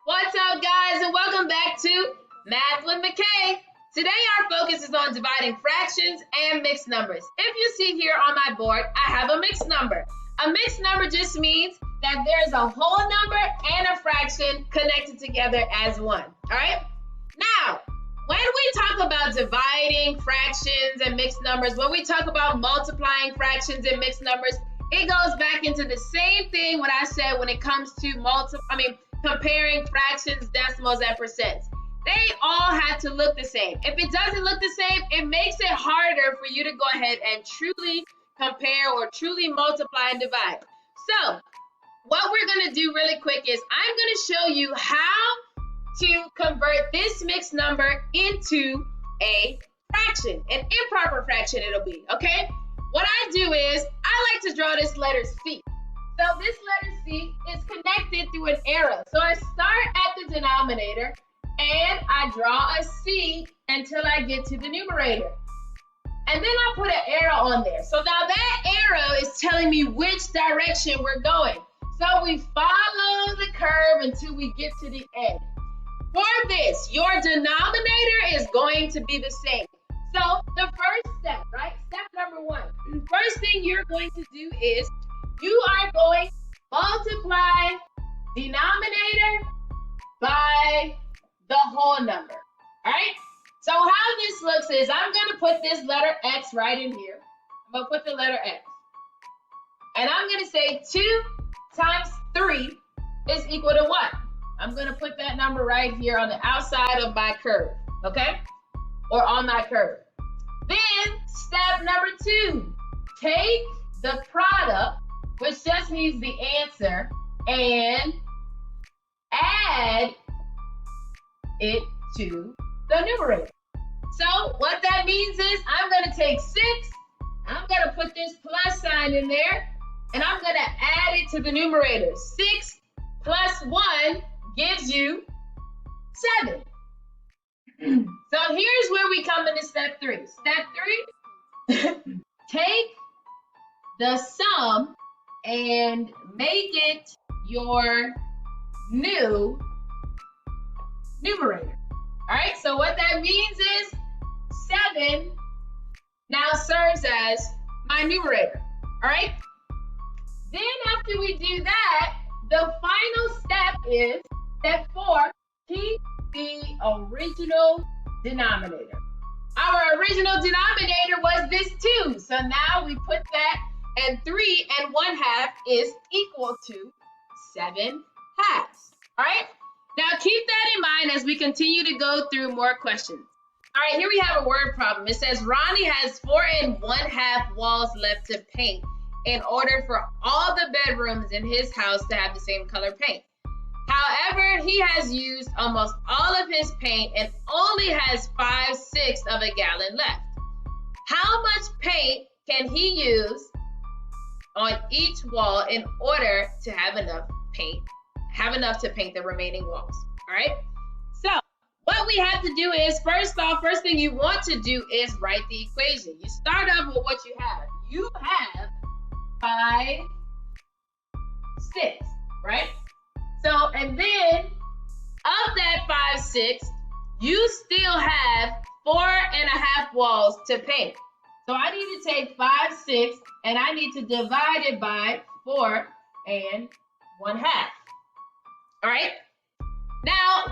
What's up, guys, and welcome back to Math with McKay. Today, our focus is on dividing fractions and mixed numbers. If you see here on my board, I have a mixed number. A mixed number just means that there's a whole number and a fraction connected together as one, all right? Now, when we talk about dividing fractions and mixed numbers, when we talk about multiplying fractions and mixed numbers, it goes back into the same thing what I said when it comes to comparing fractions, decimals, and percents. They all have to look the same. If it doesn't look the same, it makes it harder for you to go ahead and truly compare or truly multiply and divide. So, what we're going to do really quick is I'm going to show you how to convert this mixed number into a fraction, an improper fraction it'll be, okay? What I do is I like to draw this letter C. So this letter C is connected through an arrow. So I start at the denominator and I draw a C until I get to the numerator. And then I put an arrow on there. So now that arrow is telling me which direction we're going. So we follow the curve until we get to the end. For this, your denominator is going to be the same. So the first step, right? Step number one. First thing you're going to do is you are going to multiply denominator by the whole number, all right? So how this looks is I'm going to put this letter X right in here. I'm going to put the letter X. And I'm going to say 2 times 3 is equal to what? I'm going to put that number right here on the outside of my curve, okay? Or on my curve. Then step number 2, take the product, which just means the answer, and add it to the numerator. So what that means is I'm going to take 6, I'm going to put this plus sign in there, and I'm going to add it to the numerator. 6 plus 1 gives you 7. So here's where we come into step 3. Step 3, take the sum and make it your new numerator. All right, so what that means is 7 now serves as my numerator. All right, then after we do that, the final step is step 4, keep the original denominator. Our original denominator was this 2, so now we put that, and 3 and 1/2 is equal to 7 halves. All right, now keep that in mind as we continue to go through more questions. All right, here we have a word problem. It says Ronnie has 4 and 1/2 walls left to paint in order for all the bedrooms in his house to have the same color paint. However, he has used almost all of his paint and only has 5/6 of a gallon left. How much paint can he use on each wall in order to have enough to paint the remaining walls? All right. So what we have to do is, first thing you want to do is write the equation. You start off with what you have. You have 5/6, right? So, and then of that 5/6, you still have 4.5 walls to paint. So I need to take 5/6 and I need to divide it by 4 and 1/2. All right. Now,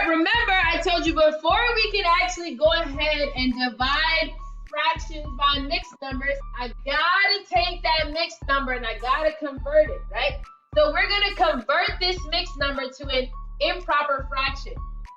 remember I told you before we can actually go ahead and divide fractions by mixed numbers, I gotta take that mixed number and I gotta convert it, right? So we're gonna convert this mixed number to an improper fraction.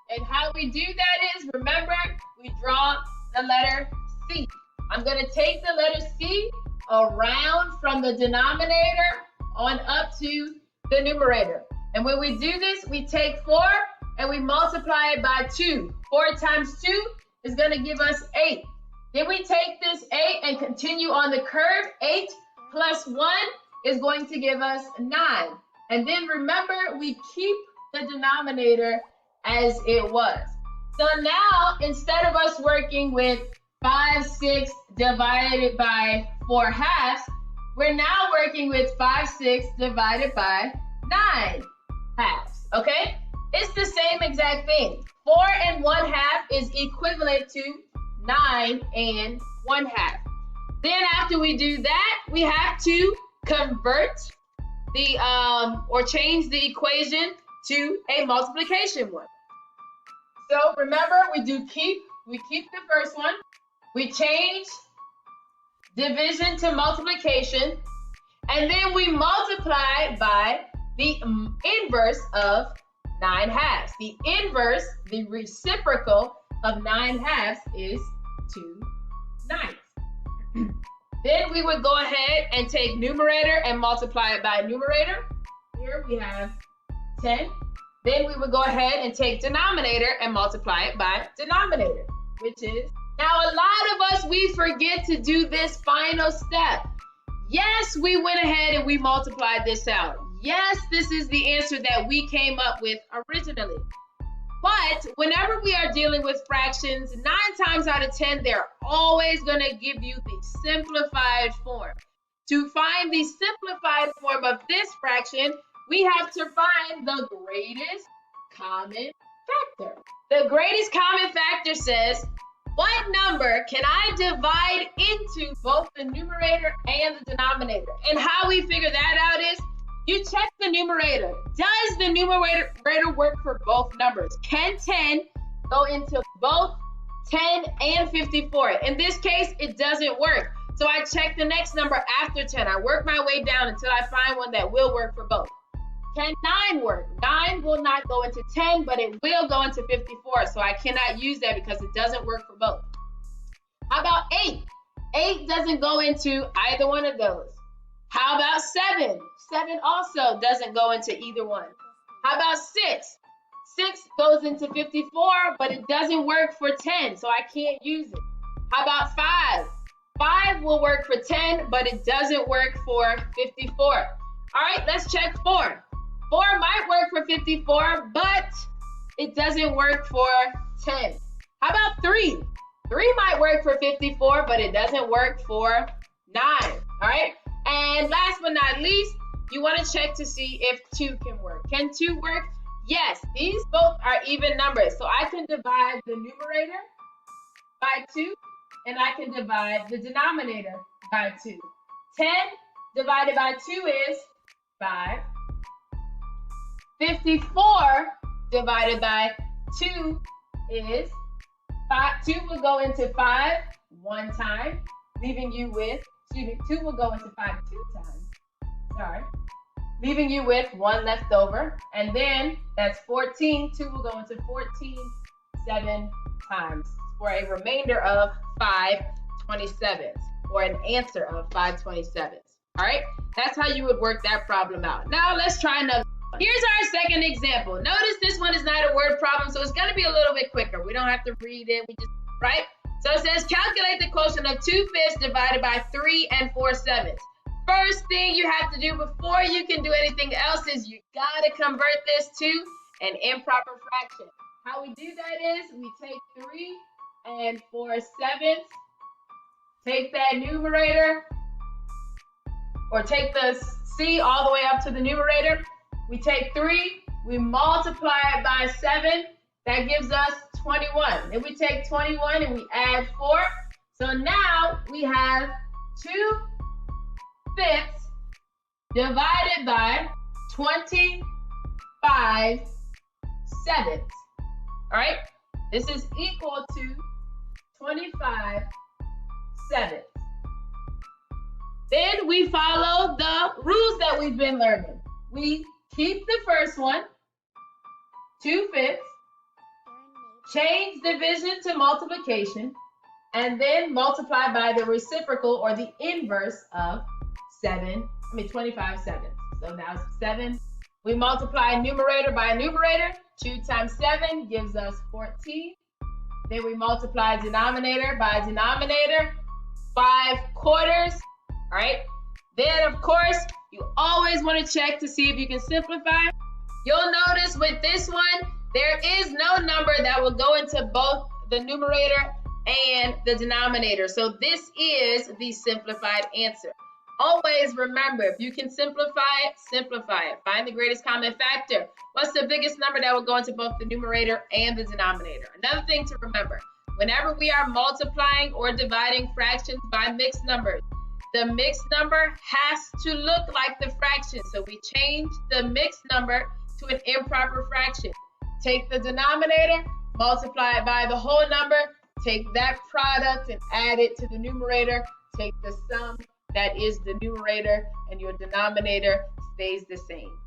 And how we do that is, remember, we draw the letter C. I'm gonna take the letter C around from the denominator on up to the numerator. And when we do this, we take 4 and we multiply it by 2. 4 times 2 is gonna give us 8. Then we take this 8 and continue on the curve. 8 plus 1 is going to give us 9. And then remember, we keep the denominator as it was. So now, instead of us working with 5/6 divided by 4/2, we're now working with 5/6 divided by 9/2, okay? exact thing. 4 and 1/2 is equivalent to 9 and 1/2. Then after we do that, we have to convert the or change the equation to a multiplication one. So remember, we keep the first one. We change division to multiplication, and then we multiply by the inverse of 9/2. The inverse, the reciprocal of 9/2 is 2/9. Then we would go ahead and take numerator and multiply it by numerator. Here we have 10. Then we would go ahead and take denominator and multiply it by denominator, which is, now a lot of us, we forget to do this final step. Yes, we went ahead and we multiplied this out. Yes, this is the answer that we came up with originally. But whenever we are dealing with fractions, 9 times out of 10, they're always going to give you the simplified form. To find the simplified form of this fraction, we have to find the greatest common factor. The greatest common factor says, what number can I divide into both the numerator and the denominator? And how we figure that out is, you check the numerator. Does the numerator work for both numbers? Can 10 go into both 10 and 54? In this case, it doesn't work. So I check the next number after 10. I work my way down until I find one that will work for both. Can 9 work? 9 will not go into 10, but it will go into 54. So I cannot use that because it doesn't work for both. How about 8? 8 doesn't go into either one of those. How about 7? 7 also doesn't go into either one. How about 6? 6 goes into 54, but it doesn't work for 10, so I can't use it. How about 5? 5 will work for 10, but it doesn't work for 54. All right, let's check 4. 4 might work for 54, but it doesn't work for 10. How about 3? 3 might work for 54, but it doesn't work for 9. All right, and last but not least, you want to check to see if 2 can work. Can 2 work? Yes, these both are even numbers. So I can divide the numerator by 2, and I can divide the denominator by 2. 10 divided by 2 is 5. 54 divided by 2 is 5. 2 will go into 5 one time, leaving you with, 2 will go into 5 two times. Sorry. Leaving you with 1 left over. And then that's 14. 2 will go into 14 7 times for a remainder of 5 27s, or an answer of 5 27s. All right, that's how you would work that problem out. Now let's try another one. Here's our second example. Notice this one is not a word problem, so it's going to be a little bit quicker. We don't have to read it. We just, right? So it says calculate the quotient of 2/5 divided by 3 4/7. First thing you have to do before you can do anything else is you got to convert this to an improper fraction. How we do that is we take 3 4/7, take that numerator, or take the C all the way up to the numerator. We take 3, we multiply it by 7, that gives us 21. Then we take 21 and we add 4. So now we have 2/5 divided by 25/7. All right, this is equal to 25/7. Then we follow the rules that we've been learning. We keep the first one, 2/5, change division to multiplication, and then multiply by the reciprocal or the inverse of 25/7. So now 7. We multiply numerator by numerator. 2 times 7 gives us 14. Then we multiply denominator by denominator, 5/4. All right. Then, of course, you always want to check to see if you can simplify. You'll notice with this one, there is no number that will go into both the numerator and the denominator. So this is the simplified answer. Always remember, if you can simplify it, simplify it. Find the greatest common factor. What's the biggest number that will go into both the numerator and the denominator? Another thing to remember, whenever we are multiplying or dividing fractions by mixed numbers, the mixed number has to look like the fraction. So we change the mixed number to an improper fraction. Take the denominator, multiply it by the whole number, take that product and add it to the numerator, take the sum that is the numerator, and your denominator stays the same.